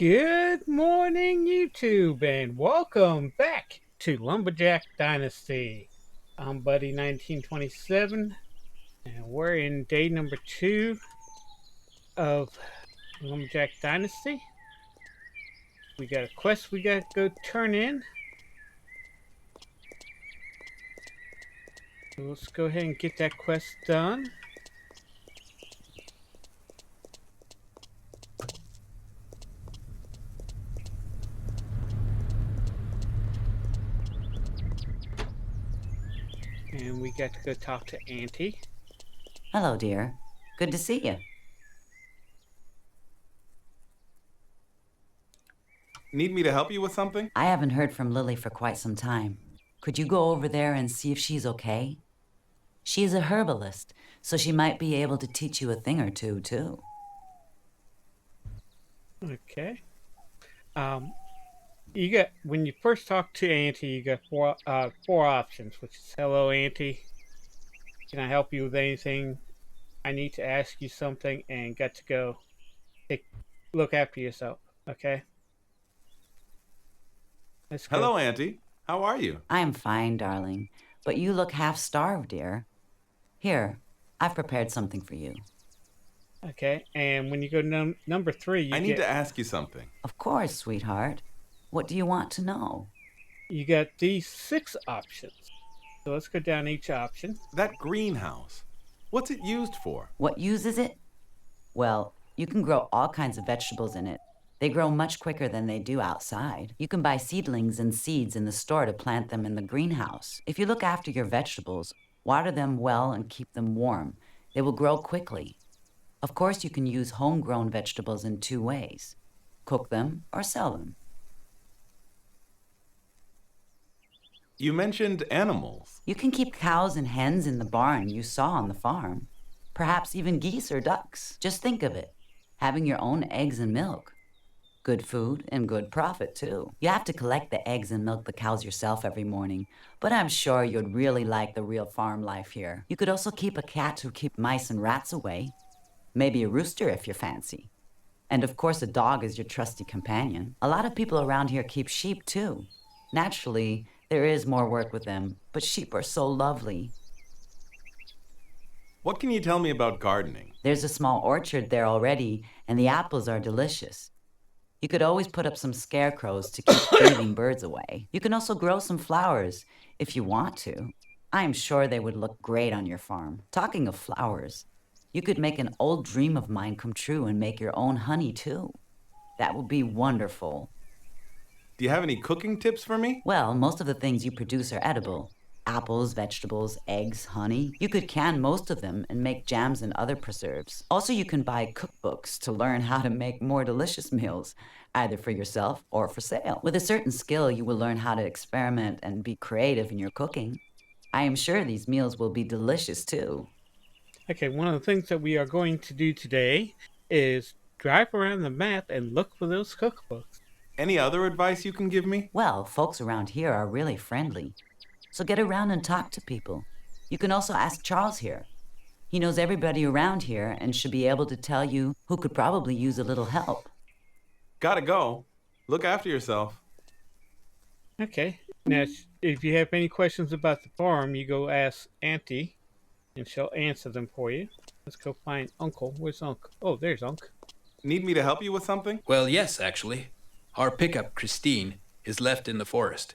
Good morning, YouTube, and welcome back to Lumberjack Dynasty. I'm Buddy 1927, and we're in day number 2 of Lumberjack Dynasty. We got a quest we got to go turn in. So let's go ahead and get that quest done. And we got to go talk to Auntie. Hello, dear. Good to see you. Need me to help you with something? I haven't heard from Lily for quite some time. Could you go over there and see if she's okay? She's a herbalist, so she might be able to teach you a thing or two, too. Okay. You got when you first talk to Auntie, you got four options, which is hello, Auntie. Can I help you with anything? I need to ask you something, and got to go. Look after yourself, okay? Let's go. Hello, Auntie. How are you? I'm fine, darling, but you look half-starved, dear. Here, I've prepared something for you. Okay, and when you go number 3, I need to ask you something. Of course, sweetheart. What do you want to know? You got these 6 options. So let's go down each option. That greenhouse. What's it used for? What uses it? Well, you can grow all kinds of vegetables in it. They grow much quicker than they do outside. You can buy seedlings and seeds in the store to plant them in the greenhouse. If you look after your vegetables, water them well and keep them warm, they will grow quickly. Of course, you can use homegrown vegetables in 2 ways. Cook them or sell them. You mentioned animals. You can keep cows and hens in the barn you saw on the farm. Perhaps even geese or ducks. Just think of it. Having your own eggs and milk. Good food and good profit, too. You have to collect the eggs and milk the cows yourself every morning, but I'm sure you'd really like the real farm life here. You could also keep a cat to keep mice and rats away. Maybe a rooster if you fancy. And of course a dog is your trusty companion. A lot of people around here keep sheep, too. Naturally, there is more work with them, but sheep are so lovely. What can you tell me about gardening? There's a small orchard there already, and the apples are delicious. You could always put up some scarecrows to keep thieving birds away. You can also grow some flowers if you want to. I am sure they would look great on your farm. Talking of flowers, you could make an old dream of mine come true and make your own honey, too. That would be wonderful. Do you have any cooking tips for me? Well, most of the things you produce are edible. Apples, vegetables, eggs, honey. You could can most of them and make jams and other preserves. Also, you can buy cookbooks to learn how to make more delicious meals, either for yourself or for sale. With a certain skill, you will learn how to experiment and be creative in your cooking. I am sure these meals will be delicious, too. Okay, one of the things that we are going to do today is drive around the map and look for those cookbooks. Any other advice you can give me? Well, folks around here are really friendly. So get around and talk to people. You can also ask Charles here. He knows everybody around here and should be able to tell you who could probably use a little help. Gotta go. Look after yourself. Okay, now if you have any questions about the farm, you go ask Auntie, and she'll answer them for you. Let's go find Uncle. Where's Uncle? Oh, there's Uncle. Need me to help you with something? Well, yes, actually. Our pickup, Christine, is left in the forest.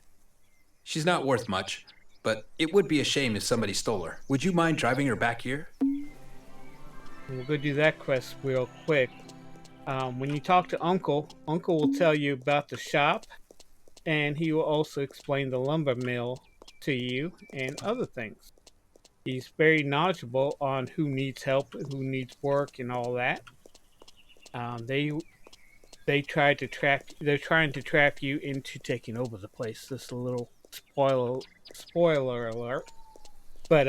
She's not worth much, but it would be a shame if somebody stole her. Would you mind driving her back here? We'll go do that quest real quick. When you talk to Uncle, Uncle will tell you about the shop, and he will also explain the lumber mill to you and other things. He's very knowledgeable on who needs help, who needs work, and all that. They're trying to trap you into taking over the place. This is a little spoiler alert. But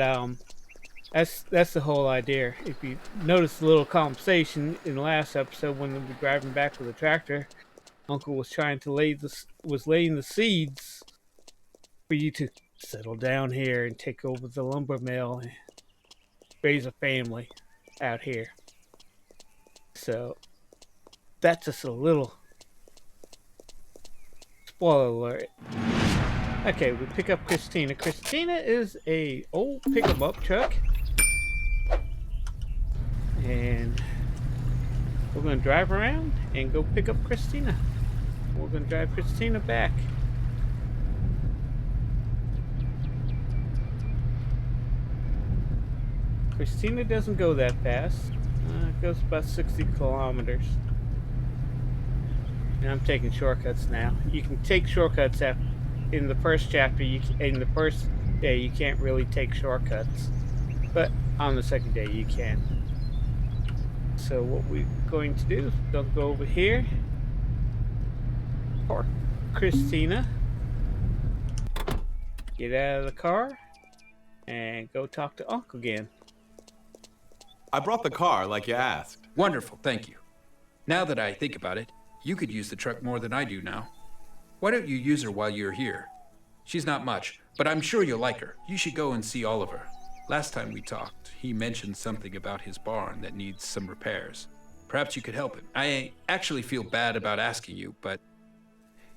that's the whole idea. If you notice the little conversation in the last episode when they were driving back with the tractor, Uncle was trying to laying the seeds for you to settle down here and take over the lumber mill and raise a family out here. So that's just a little spoiler alert. Okay, we pick up Christina. Christina is a old pick-em-up truck. And we're going to drive around and go pick up Christina. We're going to drive Christina back. Christina doesn't go that fast. It goes about 60 kilometers. And I'm taking shortcuts now. You can take shortcuts in the first chapter. In the first day, you can't really take shortcuts. But on the second day, you can. So what we're going to do is we'll go over here. Park Christina. Get out of the car. And go talk to Uncle again. I brought the car like you asked. Wonderful, thank you. Now that I think about it, you could use the truck more than I do now. Why don't you use her while you're here? She's not much, but I'm sure you'll like her. You should go and see Oliver. Last time we talked, he mentioned something about his barn that needs some repairs. Perhaps you could help him. I actually feel bad about asking you, but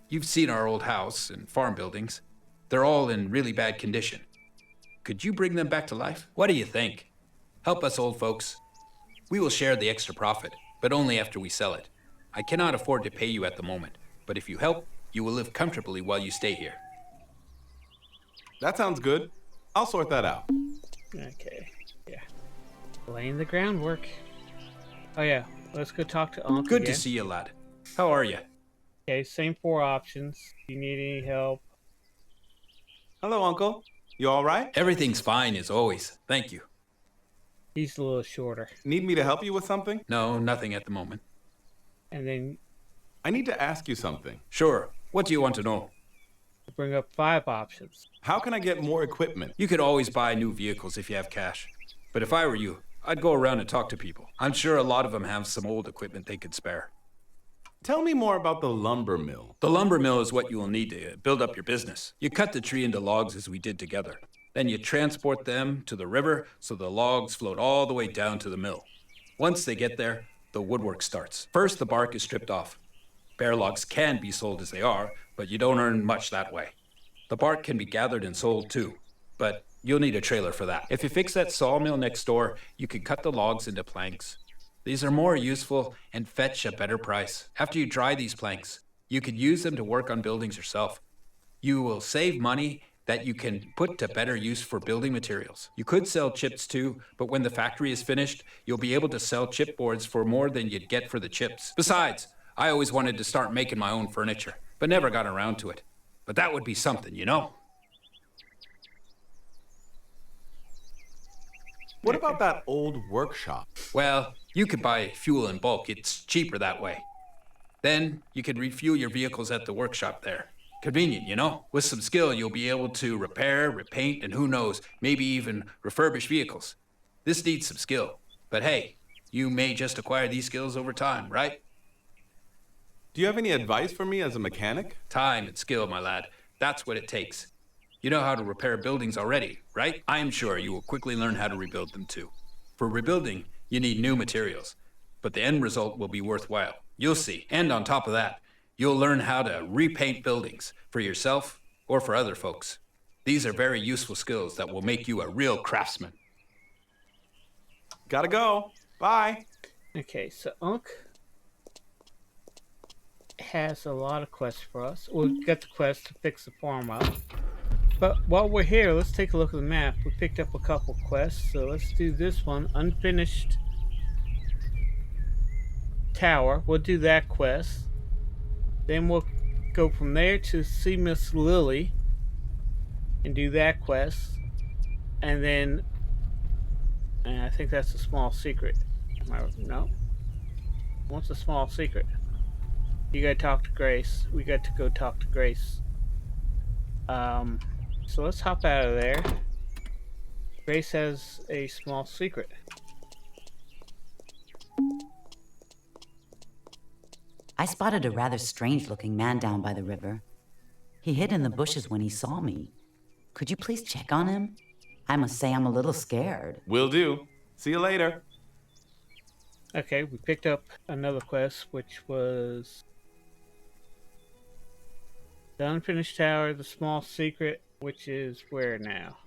you've seen our old house and farm buildings. They're all in really bad condition. Could you bring them back to life? What do you think? Help us old folks. We will share the extra profit, but only after we sell it. I cannot afford to pay you at the moment, but if you help, you will live comfortably while you stay here. That sounds good. I'll sort that out. Okay, yeah. Laying the groundwork. Oh yeah, let's go talk to Uncle Good again. to see you, lad. How are you? Okay, same 4 options. Do you need any help? Hello, Uncle. You all right? Everything's fine as always. Thank you. He's a little shorter. Need me to help you with something? No, nothing at the moment. And then I need to ask you something. Sure. What do you want to know? bring up 5 options. How can I get more equipment? You could always buy new vehicles if you have cash. But if I were you, I'd go around and talk to people. I'm sure a lot of them have some old equipment they could spare. Tell me more about the lumber mill. The lumber mill is what you will need to build up your business. You cut the tree into logs as we did together. Then you transport them to the river so the logs float all the way down to the mill. Once they get there, the woodwork starts. First, the bark is stripped off. Bare logs can be sold as they are, but you don't earn much that way. The bark can be gathered and sold too, but you'll need a trailer for that. If you fix that sawmill next door, you can cut the logs into planks. These are more useful and fetch a better price. After you dry these planks, you could use them to work on buildings yourself. You will save money that you can put to better use for building materials. You could sell chips too, but when the factory is finished, you'll be able to sell chipboards for more than you'd get for the chips. Besides, I always wanted to start making my own furniture, but never got around to it. But that would be something, you know? What about that old workshop? Well, you could buy fuel in bulk. It's cheaper that way. Then you could refuel your vehicles at the workshop there. Convenient, you know? With some skill, you'll be able to repair, repaint, and who knows, maybe even refurbish vehicles. This needs some skill. But hey, you may just acquire these skills over time, right? Do you have any advice for me as a mechanic? Time and skill, my lad. That's what it takes. You know how to repair buildings already, right? I am sure you will quickly learn how to rebuild them too. For rebuilding, you need new materials, but the end result will be worthwhile. You'll see. And on top of that, you'll learn how to repaint buildings for yourself or for other folks. These are very useful skills that will make you a real craftsman. Gotta go. Bye. Okay, so Unc has a lot of quests for us. We'll get the quest to fix the farm up. But while we're here, let's take a look at the map. We picked up a couple quests, so let's do this one. Unfinished Tower. We'll do that quest. Then we'll go from there to see Miss Lily and do that quest. And then, and I think that's a small secret. No? What's a small secret? You gotta talk to Grace. We got to go talk to Grace. So let's hop out of there. Grace has a small secret. I spotted a rather strange-looking man down by the river. He hid in the bushes when he saw me. Could you please check on him? I must say I'm a little scared. Will do. See you later. Okay, we picked up another quest, which was The unfinished tower, the small secret, which is where now?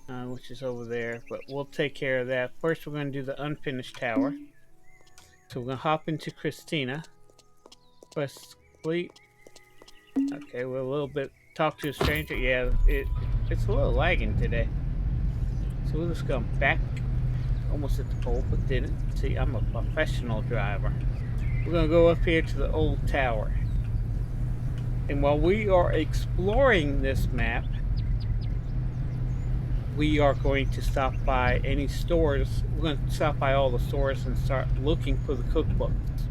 Which is over there, but we'll take care of that. First, we're going to do the unfinished tower. So we're going to hop into Christina. Press sleep. Okay, we're a little bit. Talk to a stranger. Yeah, it's a little lagging today. So we'll just go back. Almost at the pole, but didn't. See, I'm a professional driver. We're going to go up here to the old tower. And while we are exploring this map, we are going to stop by any stores. We're going to stop by all the stores and start looking for the cookbooks.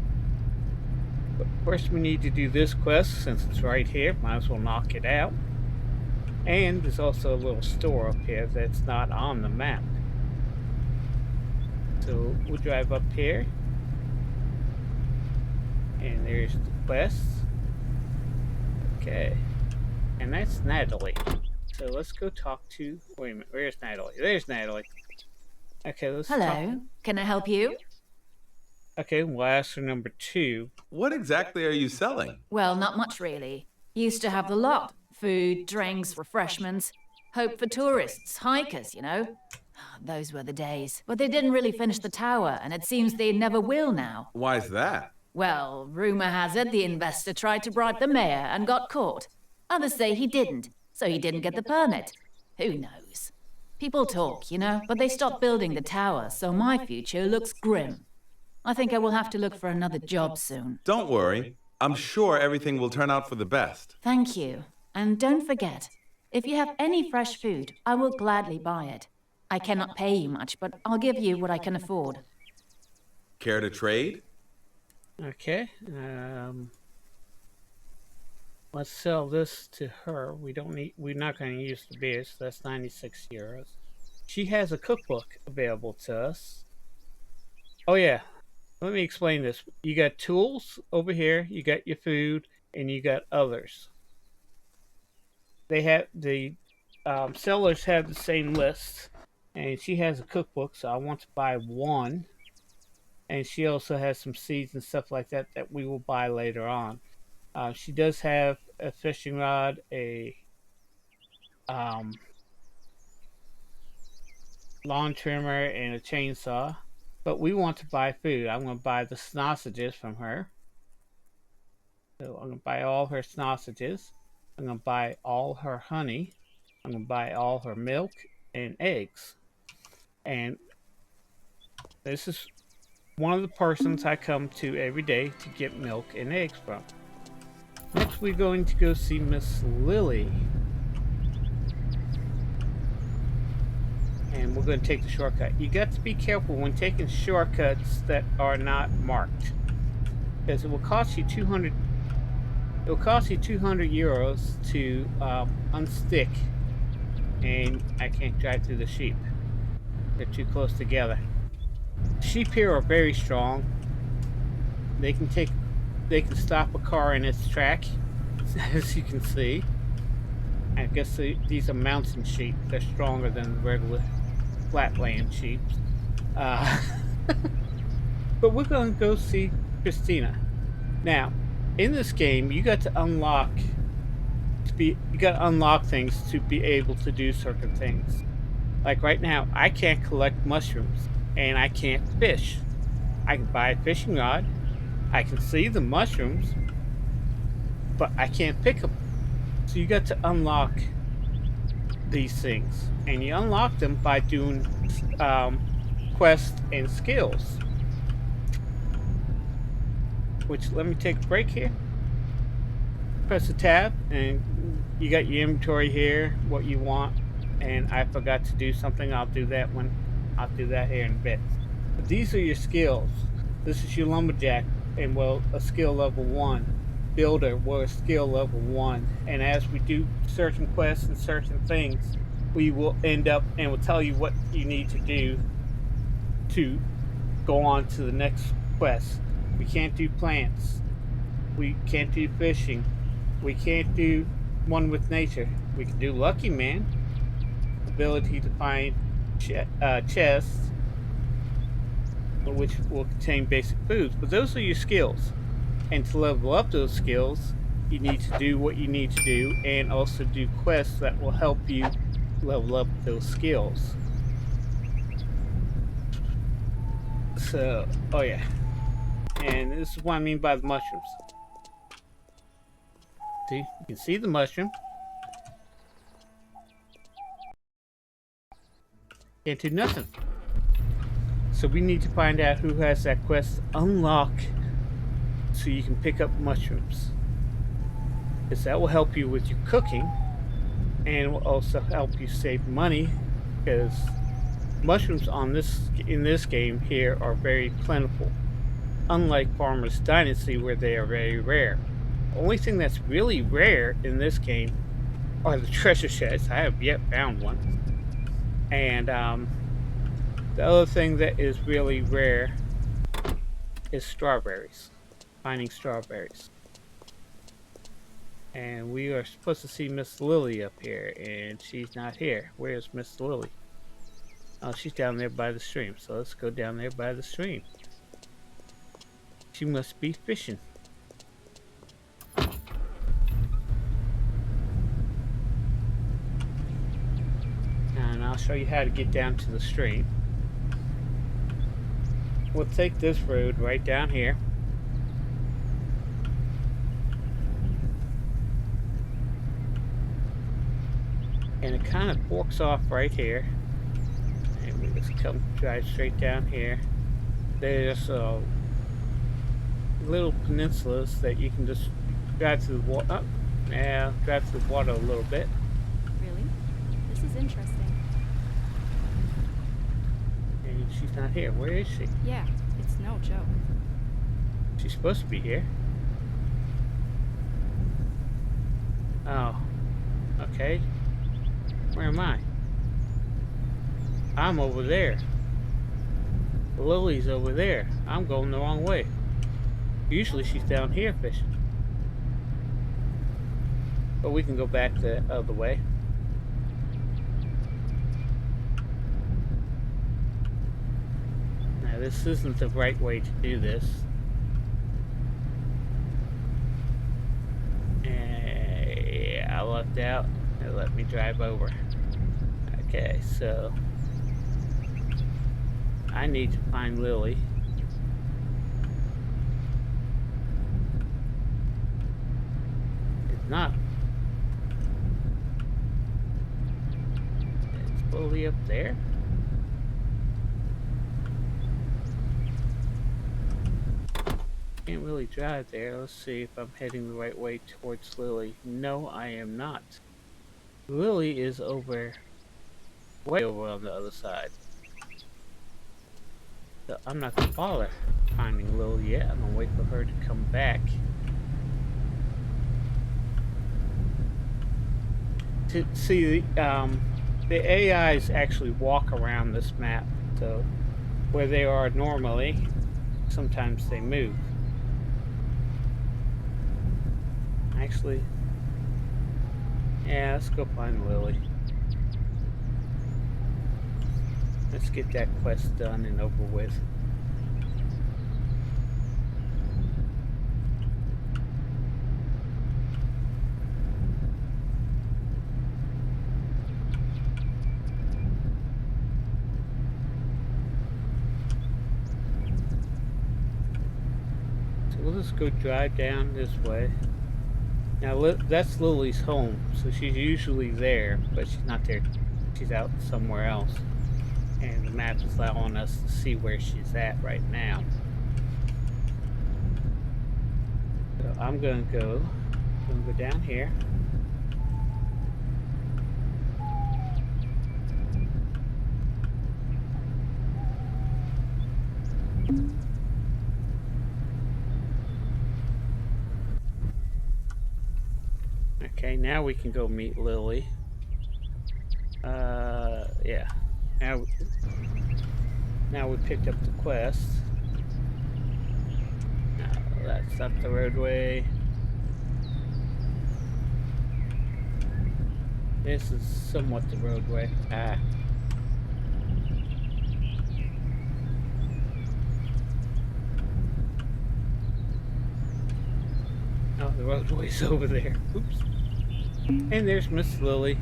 But first we need to do this quest since it's right here. Might as well knock it out. And there's also a little store up here that's not on the map. So we'll drive up here. And there's the quest. Okay. And that's Natalie. So let's go talk to... Wait a minute, where's Natalie? There's Natalie. Okay, let's Hello, can I help you? Okay, we'll ask for number 2. What exactly are you selling? Well, not much really. Used to have the lot. Food, drinks, refreshments. Hope for tourists, hikers, you know. Those were the days. But they didn't really finish the tower, and it seems they never will now. Why's that? Well, rumor has it the investor tried to bribe the mayor and got caught. Others say he didn't, so he didn't get the permit. Who knows? People talk, you know, but they stopped building the tower, so my future looks grim. I think I will have to look for another job soon. Don't worry. I'm sure everything will turn out for the best. Thank you. And don't forget, if you have any fresh food, I will gladly buy it. I cannot pay you much, but I'll give you what I can afford. Care to trade? Okay. Let's sell this to her. We're not going to use the beer, so that's 96 euros. She has a cookbook available to us. Oh yeah, let me explain this. You got tools over here, you got your food, and you got others. They have the sellers have the same list, and she has a cookbook, so I want to buy one. And she also has some seeds and stuff like that that we will buy later on. She does have a fishing rod, a lawn trimmer, and a chainsaw. But we want to buy food. I'm going to buy the sausages from her. So I'm going to buy all her sausages. I'm going to buy all her honey. I'm going to buy all her milk and eggs. And this is one of the persons I come to every day to get milk and eggs from. Next, we're going to go see Miss Lily. And we're going to take the shortcut. You got to be careful when taking shortcuts that are not marked, because it will cost you 200. It will cost you 200 euros to unstick, and I can't drive through the sheep. They're too close together. Sheep here are very strong. They can stop a car in its track, as you can see. I guess these are mountain sheep. They're stronger than the regular flatland sheep. But we're going to go see Christina. Now, in this game, you got to unlock things to be able to do certain things. Like right now, I can't collect mushrooms and I can't fish. I can buy a fishing rod. I can see the mushrooms, but I can't pick them. So you got to unlock these things, and you unlock them by doing quests and skills. Which, let me take a break here. Press the tab, and you got your inventory here, what you want. And I forgot to do something. I'll do that here in a bit. But these are your skills. This is your lumberjack, and well, a skill level 1. Builder was skill level 1, and as we do certain quests and certain things, we will end up and will tell you what you need to do to go on to the next quest. We can't do plants, we can't do fishing, we can't do one with nature. We can do lucky man, ability to find chests, which will contain basic foods, but those are your skills. And to level up those skills, you need to do what you need to do, and also do quests that will help you level up those skills. So, oh yeah. And this is what I mean by the mushrooms. See, you can see the mushroom. Can't do nothing. So we need to find out who has that quest unlock so you can pick up mushrooms. Because that will help you with your cooking and will also help you save money, because mushrooms in this game here are very plentiful. Unlike Farmer's Dynasty, where they are very rare. The only thing that's really rare in this game are the treasure chests. I have yet found one. And the other thing that is really rare is strawberries. Finding strawberries. And we are supposed to see Miss Lily up here, and she's not here. Where's Miss Lily? Oh, she's down there by the stream. So let's go down there by the stream. She must be fishing. And I'll show you how to get down to the stream. We'll take this road right down here. And it kind of forks off right here. And we just drive straight down here. There's little peninsulas that you can just drive through the water. Oh, yeah, drive through the water a little bit. Really? This is interesting. And she's not here. Where is she? Yeah, it's no joke. She's supposed to be here. Oh, okay. Where am I? I'm over there. Lily's over there. I'm going the wrong way. Usually she's down here fishing. But we can go back the other way. Now this isn't the right way to do this. Yeah, I lucked out. It let me drive over. Okay, so I need to find Lily. It's not. It's Lily up there. Can't really drive there. Let's see if I'm heading the right way towards Lily. No, I am not. Lily is over, way over on the other side. So I'm not gonna bother finding Lily yet. I'm gonna wait for her to come back. To see, the AIs actually walk around this map. So where they are normally, sometimes they move. Actually, yeah, let's go find Lily. Let's get that quest done and over with. So we'll just go drive down this way. Now that's Lily's home, so she's usually there, but she's not there. She's out somewhere else. And the map is allowing us to see where she's at right now. So I'm gonna go down here. Okay, now we can go meet Lily. Yeah. Now we picked up the quest. No, that's not the roadway. This is somewhat the roadway. Ah. Oh, The roadway's over there. Oops. And there's Miss Lily.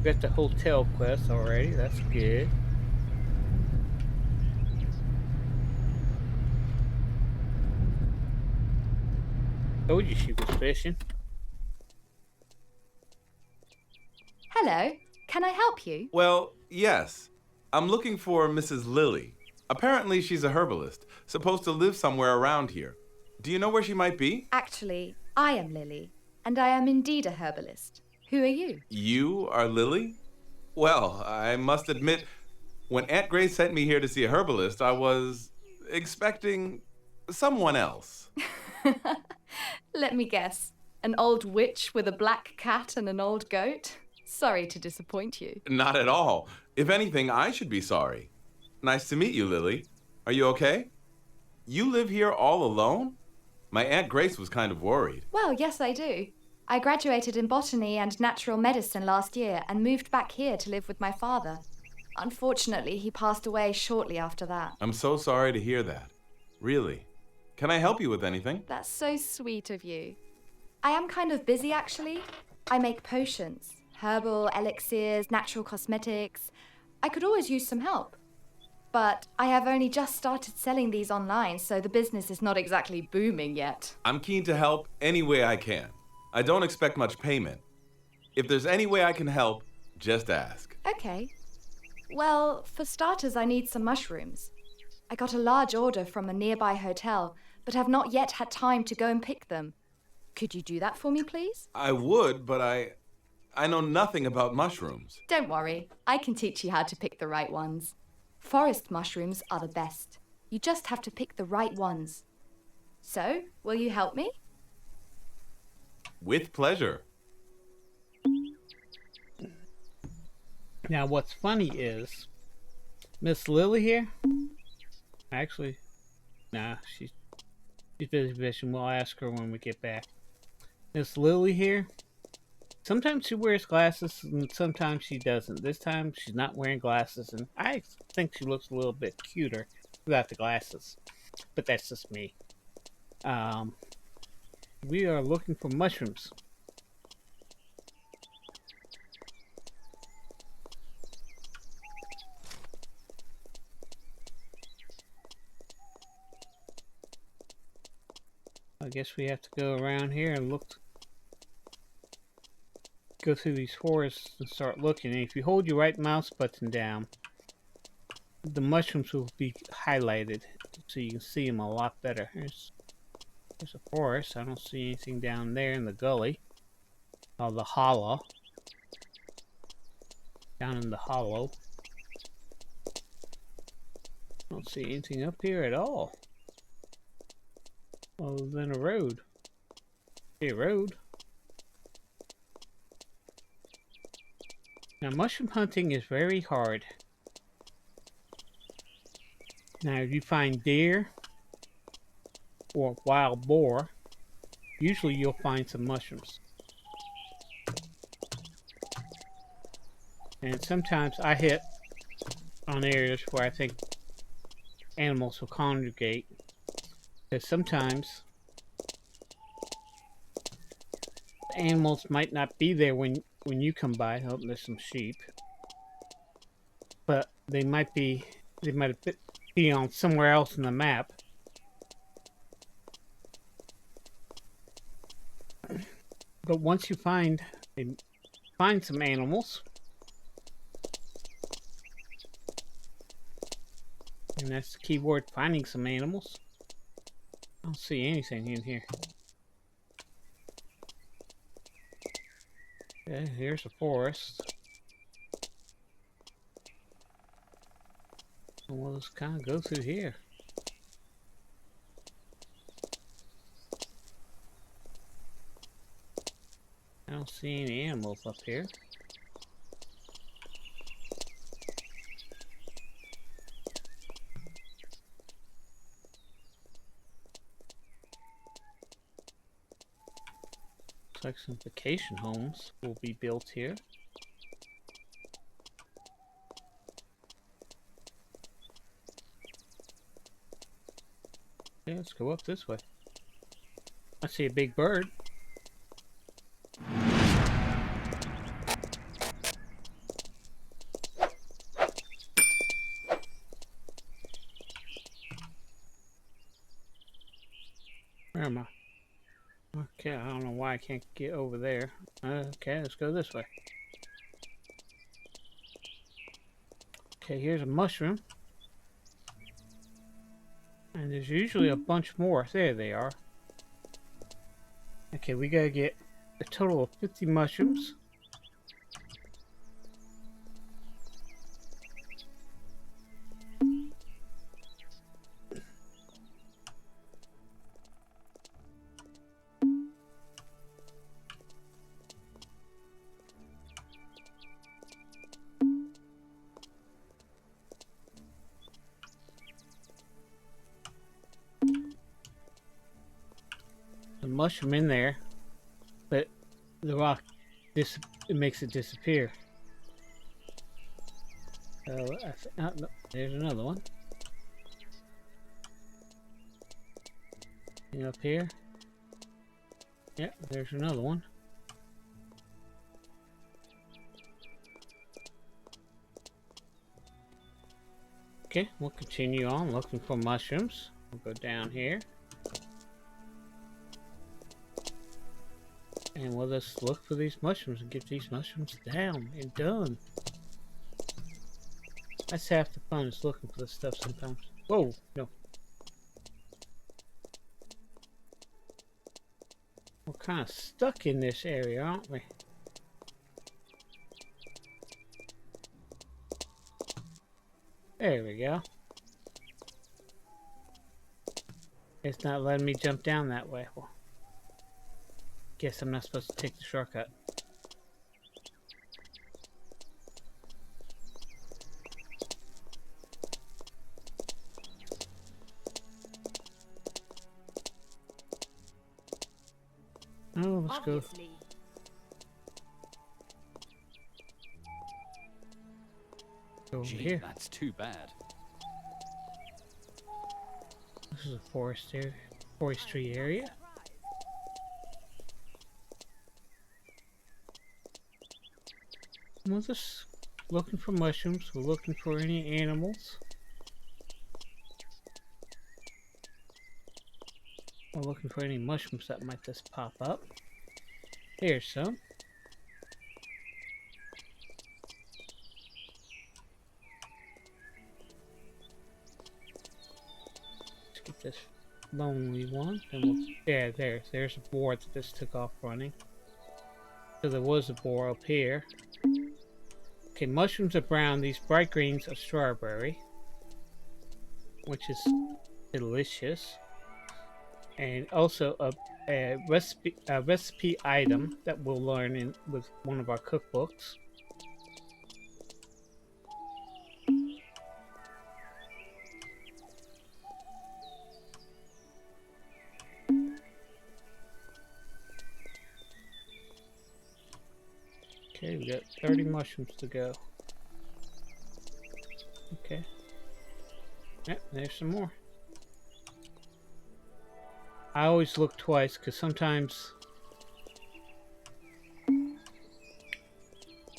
Got the hotel quest already. That's good. Told you she was fishing. Hello, can I help you? Well, yes. I'm looking for Mrs. Lily. Apparently, she's a herbalist, supposed to live somewhere around here. Do you know where she might be? Actually, I am Lily, and I am indeed a herbalist. Who are you? You are Lily? Well, I must admit, when Aunt Grace sent me here to see a herbalist, I was expecting someone else. Let me guess. An old witch with a black cat and an old goat? Sorry to disappoint you. Not at all. If anything, I should be sorry. Nice to meet you, Lily. Are you okay? You live here all alone? My Aunt Grace was kind of worried. Well, yes, I do. I graduated in botany and natural medicine last year and moved back here to live with my father. Unfortunately, he passed away shortly after that. I'm so sorry to hear that. Really. Can I help you with anything? That's so sweet of you. I am kind of busy, actually. I make potions, herbal elixirs, natural cosmetics. I could always use some help. But I have only just started selling these online, so the business is not exactly booming yet. I'm keen to help any way I can. I don't expect much payment. If there's any way I can help, just ask. Okay. Well, for starters, I need some mushrooms. I got a large order from a nearby hotel, but have not yet had time to go and pick them. Could you do that for me, please? I would, but I know nothing about mushrooms. Don't worry, I can teach you how to pick the right ones. Forest mushrooms are the best. You just have to pick the right ones. So, will you help me? With pleasure. Now, what's funny is Miss Lily here. Actually, nah, she's busy fishing. We'll ask her when we get back. Miss Lily here. Sometimes she wears glasses and sometimes she doesn't. This time she's not wearing glasses, and I think she looks a little bit cuter without the glasses. But that's just me. We are looking for mushrooms. I guess we have to go around here and go through these forests and start looking. And if you hold your right mouse button down, the mushrooms will be highlighted so you can see them a lot better. There's a forest. I don't see anything down there in the gully. Oh, the hollow. Down in the hollow. I don't see anything up here at all. Other than a road. A road. Now, mushroom hunting is very hard. Now, if you find deer or wild boar, usually you'll find some mushrooms. And sometimes I hit on areas where I think animals will congregate. Because sometimes the animals might not be there when you come by. Oh, there's some sheep. But they might be on somewhere else in the map. But once you find some animals, and that's the key word, finding some animals. I don't see anything in here. Okay, here's a forest. We'll just kind of go through here. I don't see any animals up here. Looks like some vacation homes will be built here. Okay, let's go up this way. I see a big bird. Where am I? Okay, I don't know why I can't get over there. Okay, let's go this way. Okay, here's a mushroom. And there's usually a bunch more. There they are. Okay, we gotta get a total of 50 mushrooms. The mushroom in there, but the rock, it makes it disappear. So no, there's another one. And up here. Yep, there's another one. Okay, we'll continue on looking for mushrooms. We'll go down here. And we'll just look for these mushrooms and get these mushrooms down and done. That's half the fun, is looking for this stuff sometimes. Whoa, no. We're kind of stuck in this area, aren't we? There we go. It's not letting me jump down that way. Well, guess I'm not supposed to take the shortcut. Oh, let's go. Over Gee, here. that's too bad. This is a forestry area. We're just looking for mushrooms. We're looking for any animals. We're looking for any mushrooms that might just pop up. Here's some. Let's get this lonely one. And we'll, yeah, there's a boar that just took off running. So there was a boar up here. Okay, mushrooms are brown. These bright greens are strawberry, which is delicious. And also a recipe item that we'll learn with one of our cookbooks. Okay, we got 30 mushrooms to go. Okay. Yep, there's some more. I always look twice because sometimes...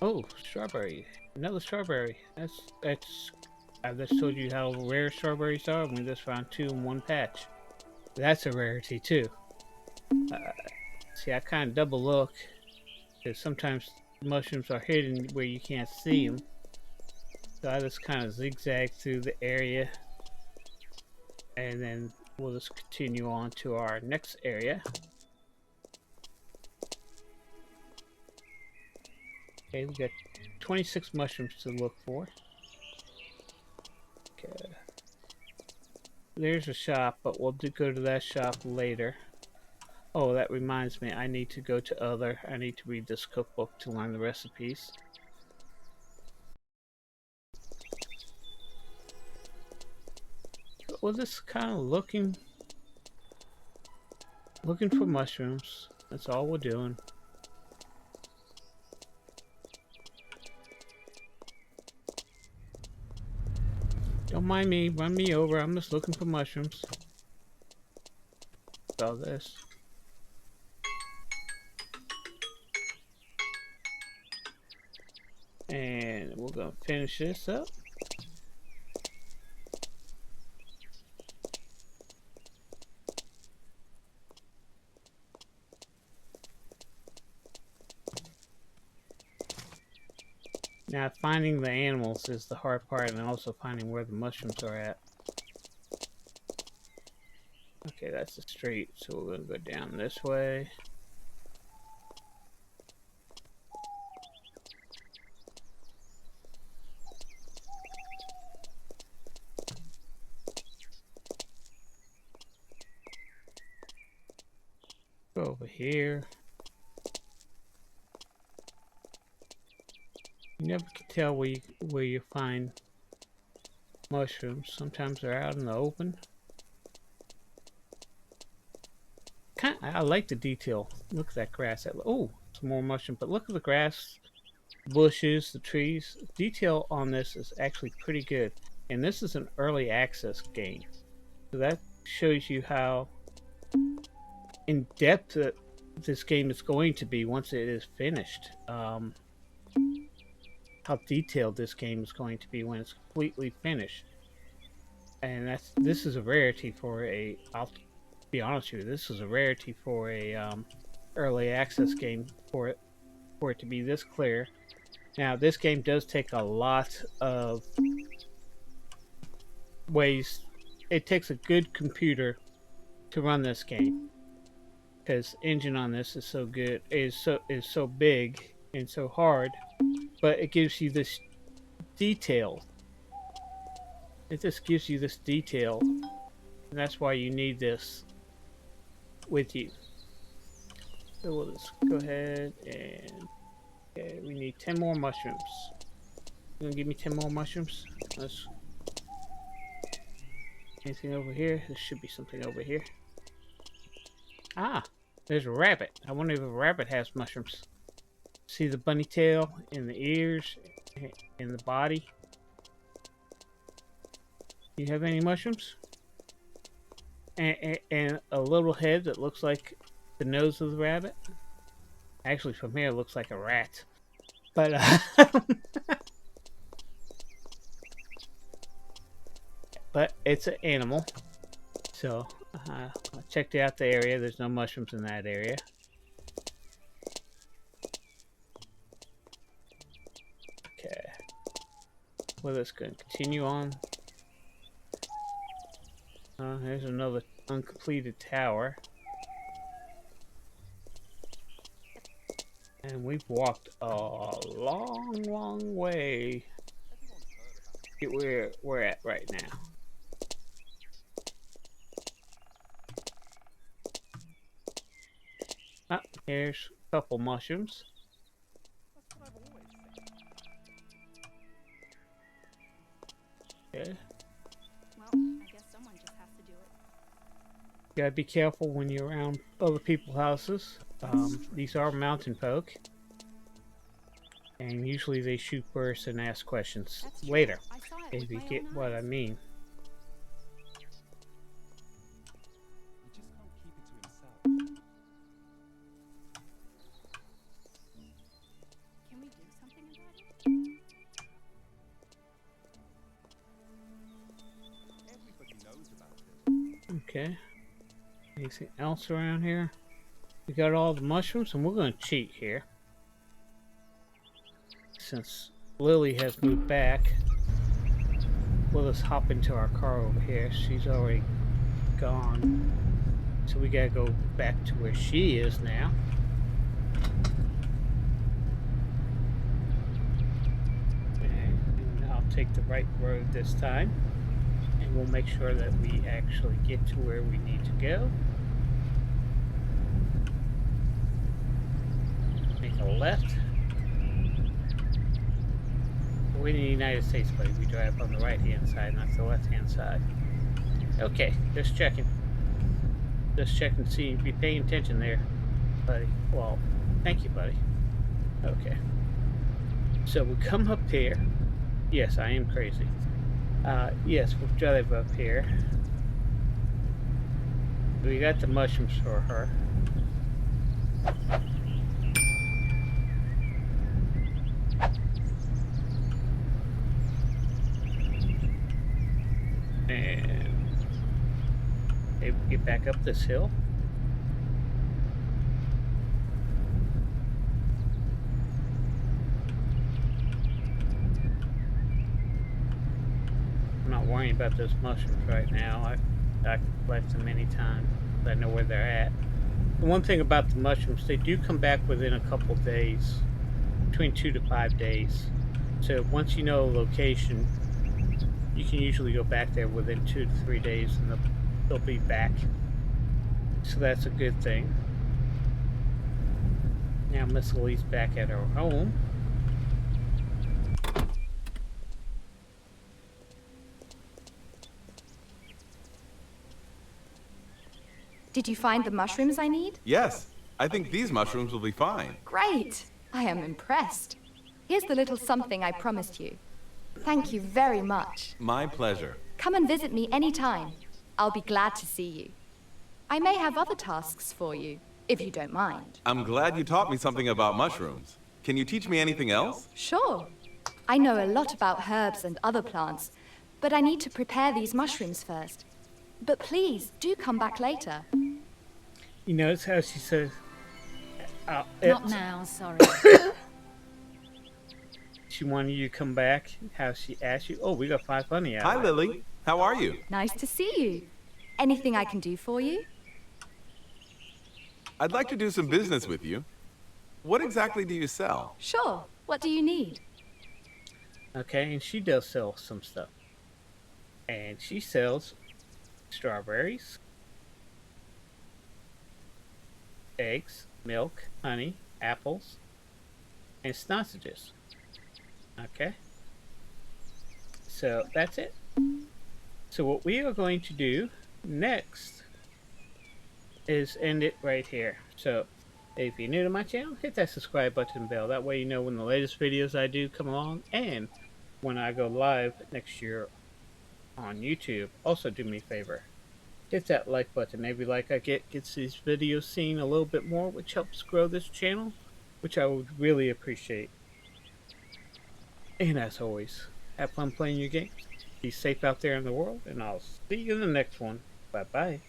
Oh, strawberry. Another strawberry. I've just told you how rare strawberries are, and we just found 2 in one patch. That's a rarity too. See, I kind of double look because sometimes mushrooms are hidden where you can't see them. So I just kind of zigzag through the area, and then we'll just continue on to our next area. Okay, we got 26 mushrooms to look for. Okay. There's a shop, but we'll go to that shop later. Oh, that reminds me, I need to go to I need to read this cookbook to learn the recipes. But we're just kind of looking for mushrooms. That's all we're doing. Don't mind me, run me over. I'm just looking for mushrooms. All this. And we're gonna finish this up. Now finding the animals is the hard part, and also finding where the mushrooms are at. Okay, that's the street, so we're gonna go down this way. Go over here. You never can tell where you find mushrooms. Sometimes they're out in the open. I like the detail. Look at that grass. Oh, some more mushroom. But look at the grass, bushes, the trees. Detail on this is actually pretty good. And this is an early access game. So that shows you how in depth this game is going to be once it is finished. How detailed this game is going to be when it's completely finished. And this is a rarity for a, I'll be honest with you, this is a rarity for a early access game for it to be this clear. Now this game does take a lot of ways. It takes a good computer to run this game, because engine on this is so good, is so big and so hard, but it gives you this detail. It just gives you this detail, and that's why you need this with you. So we'll just go ahead and okay, we need 10 more mushrooms. You gonna give me 10 more mushrooms? Anything over here? There should be something over here. Ah, there's a rabbit. I wonder if a rabbit has mushrooms. See the bunny tail and the ears and the body. Do you have any mushrooms? And a little head that looks like the nose of the rabbit. Actually, from here it looks like a rat. But but it's an animal. So I checked out the area. There's no mushrooms in that area. Okay. Well, let's go and continue on. There's another uncompleted tower. And we've walked a long, long way to get where we're at right now. Ah, here's a couple mushrooms. Okay. Well, I guess someone just has to do it. Gotta be careful when you're around other people's houses. These are mountain folk. And usually they shoot first and ask questions later. If you get what I mean. Can we do something about it? Everybody knows about it. Okay. Anything else around here? We got all the mushrooms, and we're going to cheat here. Since Lily has moved back, we'll just hop into our car over here. She's already gone. So we gotta go back to where she is now. And I'll take the right road this time. And we'll make sure that we actually get to where we need to go. Make a left. We're in the United States, buddy. We drive on the right-hand side, not the left-hand side. Okay, just checking. Just checking to see. Be paying attention there, buddy. Well, thank you, buddy. Okay. So we come up here. Yes, I am crazy. Yes, we'll drive up here. We got the mushrooms for her. back up this hill. I'm not worrying about those mushrooms right now. I can collect them anytime. I know where they're at. The one thing about the mushrooms, they do come back within a couple days, between 2 to 5 days. So once you know a location, you can usually go back there within 2 to 3 days, and they'll be back. So that's a good thing. Now Miss Lily's back at her home. Did you find the mushrooms I need? Yes, I think these mushrooms will be fine. Great! I am impressed. Here's the little something I promised you. Thank you very much. My pleasure. Come and visit me anytime. I'll be glad to see you. I may have other tasks for you, if you don't mind. I'm glad you taught me something about mushrooms. Can you teach me anything else? Sure. I know a lot about herbs and other plants, but I need to prepare these mushrooms first. But please, do come back later. You notice how she says, Not now, sorry. she wanted you to come back, how she asked you, oh, we got 5 honey out Hi, of it. Lily. How are you? Nice to see you. Anything I can do for you? I'd like to do some business with you. What exactly do you sell? Sure. What do you need? Okay, and she does sell some stuff. And she sells strawberries, eggs, milk, honey, apples, and sausages. Okay? So that's it. So what we are going to do next is end it right here. So if you're new to my channel, hit that subscribe button and bell. That way you know when the latest videos I do come along and when I go live next year on YouTube. Also do me a favor, hit that like button. Every like I get gets these videos seen a little bit more, which helps grow this channel, which I would really appreciate. And as always, have fun playing your games. Be safe out there in the world, and I'll see you in the next one. Bye bye.